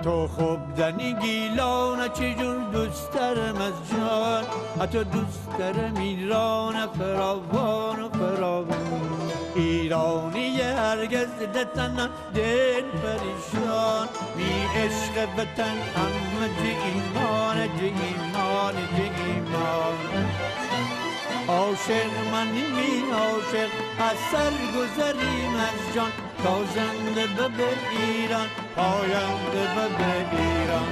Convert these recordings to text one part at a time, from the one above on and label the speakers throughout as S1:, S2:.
S1: تو خوب دنی گیلان چجور دوست دارم از جان، حتی دوست دارم ایران فراوان و فراوان. ایرانی هرگز دتن دل پریشان، می عشق وطن همه جه ایمان جه ایمان جه ایمان. عاشق من می عاشق از سر گذریم از جان، تا زنده به ایران پاینده به ایران.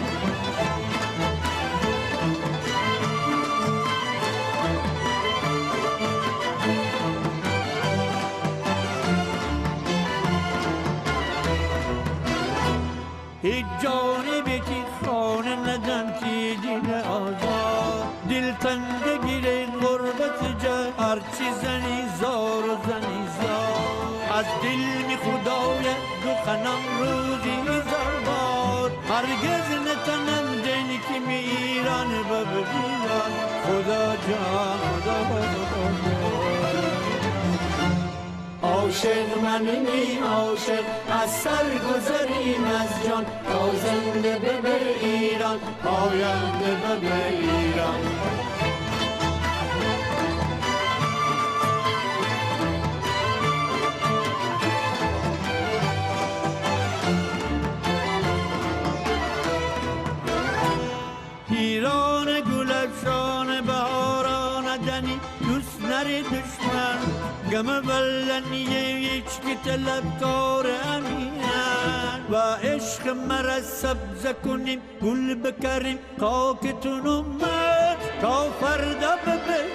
S1: هیچ جانبی که خانه ندم که دل آزاد، دل تنگ گیره غربت جای هرچی زنی زار و زنی زار. از دل می خدای دخنم روزی زربار، هرگز نتنم دنی که می ایران ببینم. خدا جان خدا عاشق من می عاشق از سر گذریم از جان، تا زنده به ایران پاینده به ایران. ایران گل افشان بهاران دنی دوست نری دشمن، گم بلنیه هیچ که طلبکار امینن. و عشق مرا سبز کنیم گل بکریم خاکتون من، تا فردا به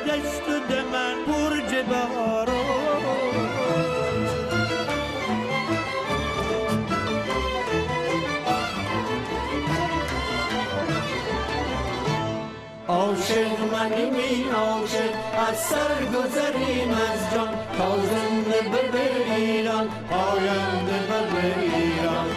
S1: دشت و دمن برج بهاران. عاشق منی می عاشق از سر گذریم از جان، تا زنده به ایران پاینده به ایران.